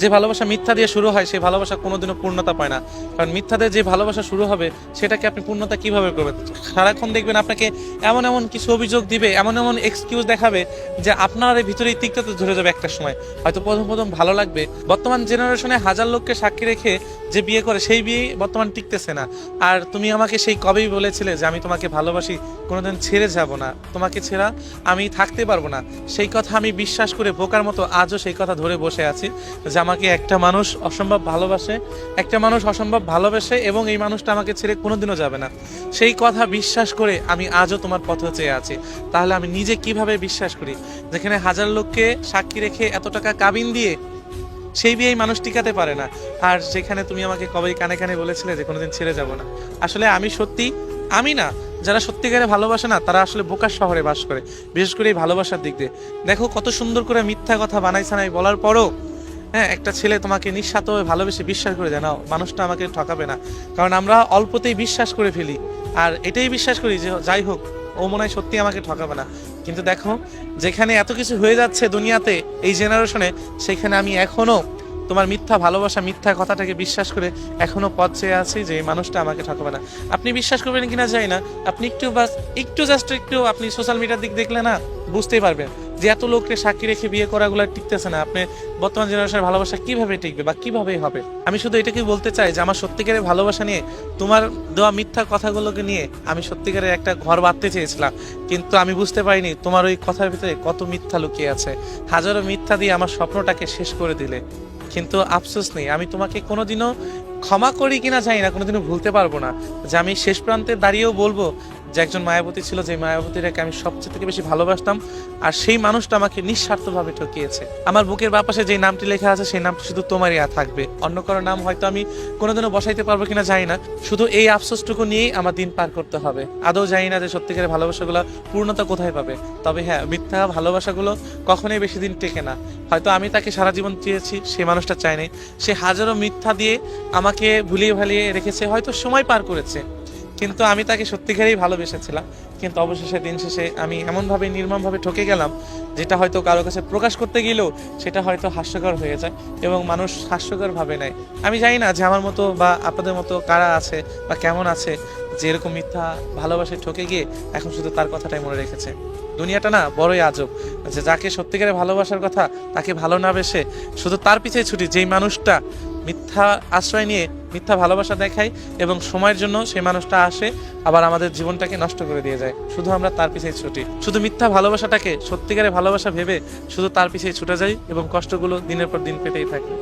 যে ভালোবাসা মিথ্যা দিয়ে শুরু হয় সেই ভালোবাসা কোনোদিনও পূর্ণতা পায় না। কারণ মিথ্যা দিয়ে যে ভালোবাসা শুরু হবে সেটাকে আপনি পূর্ণতা কিভাবে করবেন? সারাক্ষণ দেখবেন আপনাকে এমন এমন কিছু অভিযোগ দিবে, এমন এমন এক্সকিউজ দেখাবে যে আপনার এই ভিতরেই তিক্ততা ধরে যাবে একটা সময়। হয়তো প্রথম প্রথম ভালো লাগবে। বর্তমান জেনারেশনে হাজার লোককে সাক্ষী রেখে যে বিয়ে করে সেই বিয়ে বর্তমান টিকতেছে না। আর তুমি আমাকে সেই কবেই বলেছিলে যে আমি তোমাকে ভালোবাসি, কোনোদিন ছেড়ে যাব না, তোমাকে ছেড়া আমি থাকতে পারবো না। সেই কথা আমি বিশ্বাস করে বোকার মতো আজও সেই কথা ধরে বসে আছি যে আমাকে একটা মানুষ অসম্ভব ভালোবাসে, একটা মানুষ অসম্ভব ভালোবাসে এবং এই মানুষটা আমাকে ছেড়ে কোনোদিনও যাবে না। সেই কথা বিশ্বাস করে আমি আজও তোমার পথে চেয়ে আছি। তাহলে আমি নিজে কিভাবে বিশ্বাস করি যেখানে হাজার লোককে সাক্ষী রেখে এত টাকা কাবিন দিয়ে সেই বিয়ে মানুষ টিকাতে পারে না, আর যেখানে তুমি আমাকে কবেই কানে কানে বলেছিলে যে কোনোদিন ছেড়ে যাব না। আসলে আমি সত্যি, আমি না, যারা সত্যিকারে ভালোবাসে না তারা আসলে বোকার শহরে বাস করে, বিশেষ করে এই ভালোবাসার দিক দিয়ে। দেখো কত সুন্দর করে মিথ্যা কথা বানাই সানাই বলার পরও হ্যাঁ একটা ছেলে তোমাকে নিঃস্বার্থভাবে ভালোবেসে বিশ্বাস করে জানাও মানুষটা আমাকে ঠকাবে না। কারণ আমরা অল্পতেই বিশ্বাস করে ফেলি, আর এটাই বিশ্বাস করি যে যাই হোক ও মনে হয় সত্যি আমাকে ঠকাবে না। কিন্তু দেখো যেখানে এত কিছু হয়ে যাচ্ছে দুনিয়াতে এই জেনারেশনে, সেখানে আমি এখনো তোমার মিথ্যা ভালোবাসা মিথ্যা কথাটাকে বিশ্বাস করে এখনো পথ চেয়ে আছি যে এই মানুষটা আমাকে ঠকাবে না। আপনি বিশ্বাস করবেন কিনা জানি না, আপনি একটু বাস একটু জাস্ট একটু আপনি সোশ্যাল মিডিয়ার দিক দেখলে না বুঝতেই পারবেন যে এত লোককে সাক্ষী রেখে বিয়ে করাগুলো টিকতেছে না। আপনি বর্তমান জেনারেশনের ভালোবাসা কিভাবে টিকবে বা কিভাবে হবে? আমি শুধু এটাকে বলতে চাই যে আমার সত্যিকারের ভালোবাসা নিয়ে তোমার দেওয়া মিথ্যা কথাগুলোকে নিয়ে আমি সত্যিকারের একটা ঘর বাঁধতে চেয়েছিলাম, কিন্তু আমি বুঝতে পারিনি তোমার ওই কথার ভিতরে কত মিথ্যা লুকিয়ে আছে। হাজারো মিথ্যা দিয়ে আমার স্বপ্নটাকে শেষ করে দিলে, কিন্তু আফসোস নেই, আমি তোমাকে কোনোদিনও ক্ষমা করি কিনা জানি না, কোনোদিনও ভুলতে পারবো না যে আমি শেষ প্রান্তে দাঁড়িয়েও বলবো যে একজন মায়াবতী ছিল, যে মায়াবতীটাকে আমি সবচেয়ে থেকে বেশি ভালোবাসতাম, আর সেই মানুষটা আমাকে নিঃস্বার্থভাবে ঠকিয়েছে। আমার বুকের বাপাশে যে নামটি লেখা আছে সেই নামটি শুধু তোমারই থাকবে, অন্য কারো নাম হয়তো আমি কোনোদিনও বসাইতে পারবো কিনা জানি না। শুধু এই আফসোসটুকু নিয়েই আমার দিন পার করতে হবে। আদৌ জানি না যে সত্যিকারের ভালোবাসাগুলো পূর্ণতা কোথায় পাবে। তবে হ্যাঁ, মিথ্যা ভালোবাসাগুলো কখনোই বেশি দিন টেকে না। হয়তো আমি তাকে সারা জীবন চেয়েছি, সেই মানুষটা চায়নি, সে হাজারো মিথ্যা দিয়ে আমাকে ভুলিয়ে ভালিয়ে রেখেছে, হয়তো সময় পার করেছে, কিন্তু আমি তাকে সত্যিকারেই ভালোবেসেছিলাম। কিন্তু অবশেষে দিন শেষে আমি এমনভাবে নির্মমভাবে ঠকে গেলাম যেটা হয়তো কারো কাছে প্রকাশ করতে গেলেও সেটা হয়তো হাস্যকর হয়ে যায় এবং মানুষ হাস্যকর ভাবে নেয়। আমি জানি না যে আমার মতো বা আপনাদের মতো কারা আছে বা কেমন আছে যে এরকম মিথ্যা ভালোবাসায় ঠকে গিয়ে এখন শুধু তার কথাটাই মনে রেখেছে। দুনিয়াটা না বড়ই আজব, যে যাকে সত্যিকারে ভালোবাসার কথা তাকে ভালো না বেসে শুধু তার পিছিয়ে ছুটি, যেই মানুষটা মিথ্যা আশ্রয় নিয়ে মিথ্যা ভালোবাসা দেখায় এবং সময়ের জন্য সেই মানুষটা আসে আবার আমাদের জীবনটাকে নষ্ট করে দিয়ে যায়, শুধু আমরা তার পিছিয়ে ছুটি। শুধু মিথ্যা ভালোবাসাটাকে সত্যিকারে ভালোবাসা ভেবে শুধু তার পিছিয়ে ছুটে যাই এবং কষ্টগুলো দিনের পর দিন পেতেই থাকে।